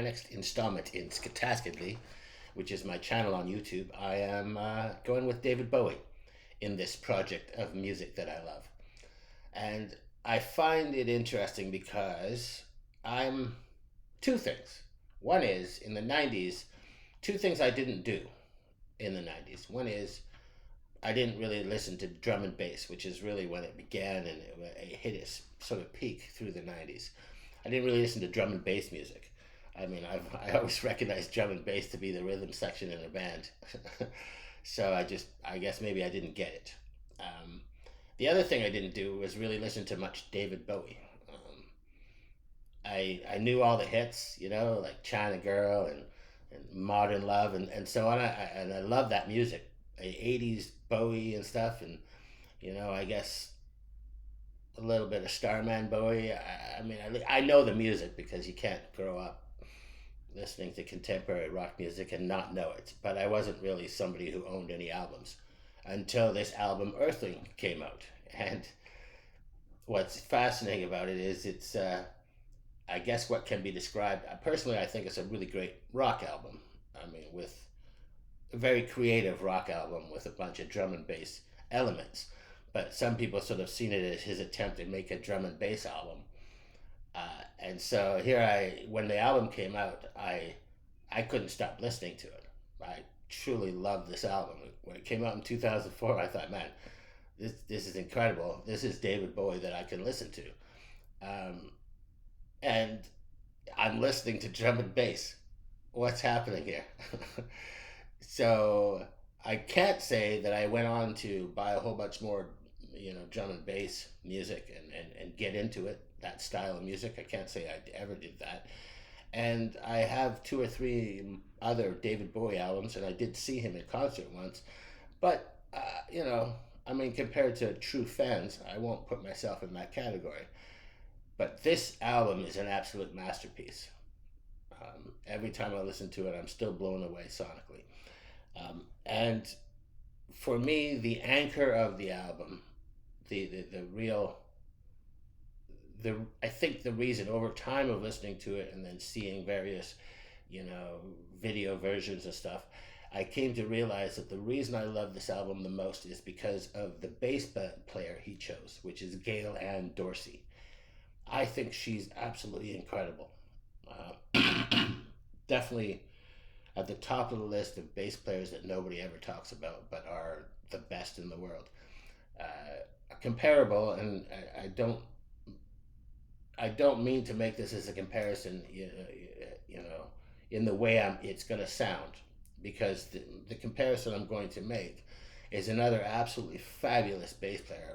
next installment in Skataskidly, which is my channel on YouTube, I am going with David Bowie in this project of music that I love. And I find it interesting because I'm two things. One is, in the 90s, two things I didn't do in the 90s. One is, I didn't really listen to drum and bass, which is really when it began, and it hit its sort of peak through the 90s. I didn't really listen to drum and bass music. I mean, I always recognized drum and bass to be the rhythm section in a band. So I guess maybe I didn't get it. The other thing I didn't do was really listen to much David Bowie. I knew all the hits, like China Girl and Modern Love and so on. And I love that music, 80s Bowie and stuff. And, I guess a little bit of Starman Bowie. I know the music because you can't grow up listening to contemporary rock music and not know it. But I wasn't really somebody who owned any albums until this album Earthling came out. And what's fascinating about it is it's, I guess what can be described, personally I think it's a really great rock album. With a very creative rock album with a bunch of drum and bass elements. But some people sort of seen it as his attempt to make a drum and bass album. And so when the album came out, I couldn't stop listening to it. I truly loved this album. When it came out in 2004, I thought, man, this is incredible. This is David Bowie that I can listen to. And I'm listening to drum and bass. What's happening here? So I can't say that I went on to buy a whole bunch more, drum and bass music and get into it, that style of music. I can't say I ever did that. And I have 2 or 3 other David Bowie albums, and I did see him in concert once. But, compared to true fans, I won't put myself in that category. But this album is an absolute masterpiece. Every time I listen to it, I'm still blown away sonically. And for me, the anchor of the album, I think the reason over time of listening to it and then seeing various, video versions of stuff, I came to realize that the reason I love this album the most is because of the bass player he chose, which is Gail Ann Dorsey. I think she's absolutely incredible. Definitely at the top of the list of bass players that nobody ever talks about, but are the best in the world. Comparable, and I don't mean to make this as a comparison, in the way it's going to sound, because the comparison I'm going to make is another absolutely fabulous bass player,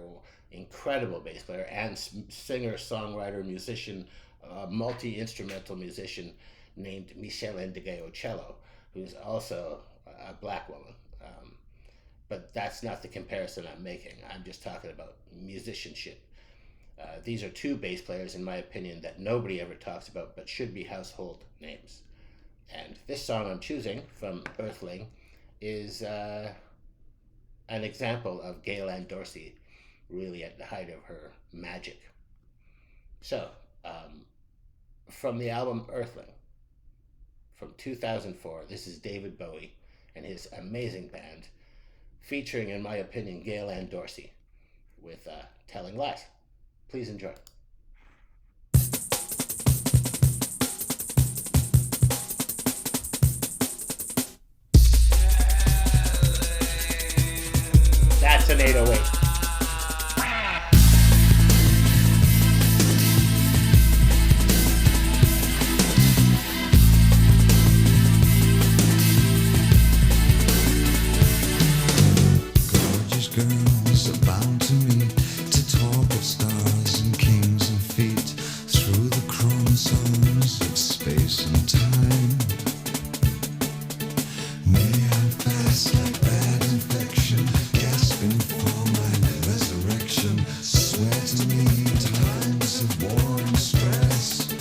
incredible bass player, and singer, songwriter, musician, multi-instrumental musician named Michelle Ndegeocello, who's also a black woman. But that's not the comparison I'm making. I'm just talking about musicianship. These are 2 bass players, in my opinion, that nobody ever talks about, but should be household names. And this song I'm choosing from Earthling is an example of Gail Ann Dorsey really at the height of her magic. So, from the album Earthling, from 2004, this is David Bowie and his amazing band, featuring, in my opinion, Gail Ann Dorsey with Telling Lies. Please enjoy. That's an 808. Girls are bound to me to talk of stars and kings and feet through the chromosomes of space and time. May I fast like bad infection, gasping for my resurrection. Swear to me times of war and stress,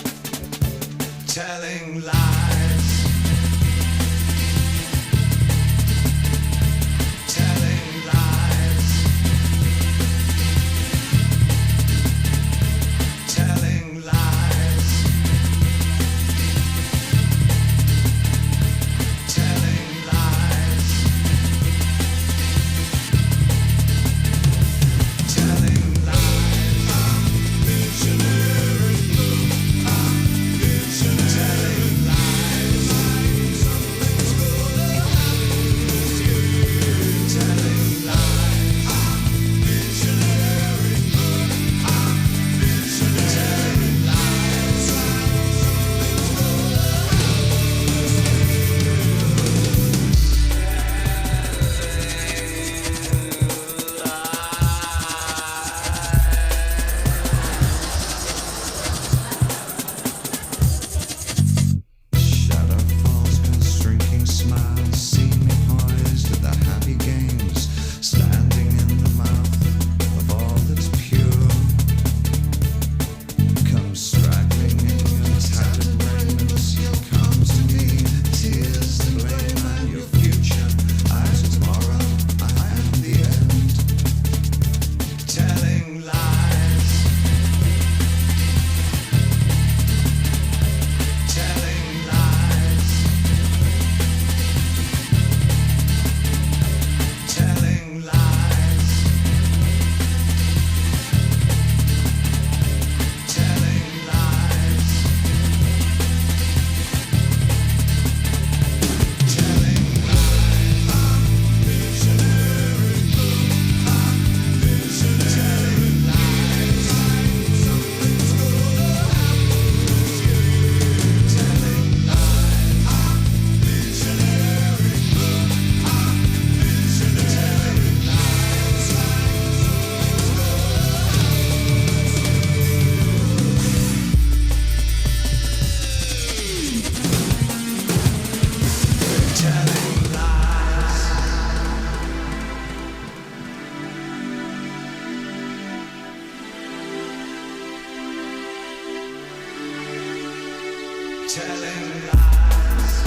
telling lies. telling lies.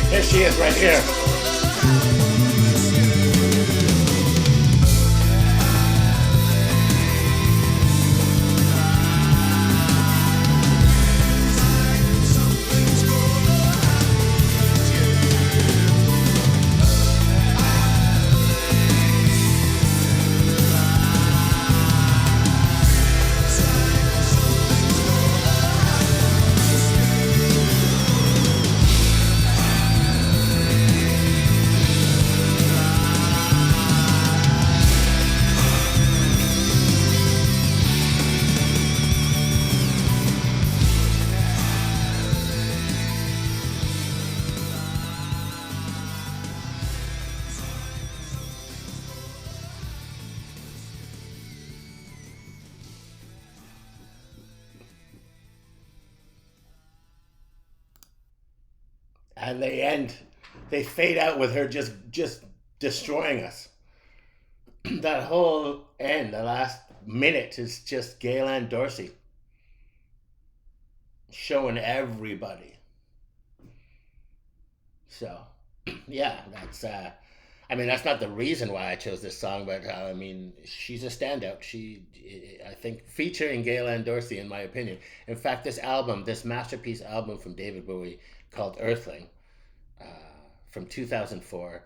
There she is right here. And they fade out with her just destroying us. That whole end, the last minute, is just Gaylan Dorsey showing everybody. So, yeah, that's. I mean, that's not the reason why I chose this song, but I mean, she's a standout. I think, featuring Gaylan Dorsey, in my opinion. In fact, this album, this masterpiece album from David Bowie called Earthling, uh, from 2004,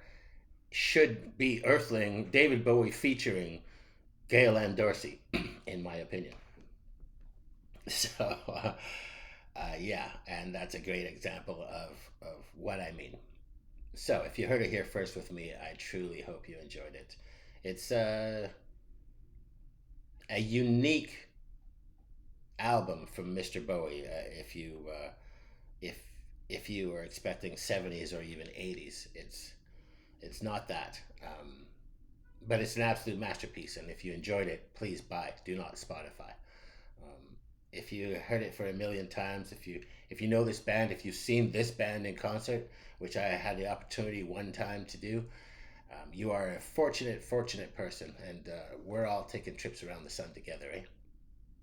should be Earthling, David Bowie featuring Gaylan Dorsey, in my opinion. So, yeah, and that's a great example of what I mean. So, if you heard it here first with me, I truly hope you enjoyed it. It's a unique album from Mister Bowie. If if you were expecting 70s or even 80s, it's not that. But it's an absolute masterpiece, and if you enjoyed it, please buy. Do not Spotify. If you heard it for a million times, if you know this band, if you've seen this band in concert, which I had the opportunity one time to do, you are a fortunate person, and we're all taking trips around the sun together, eh?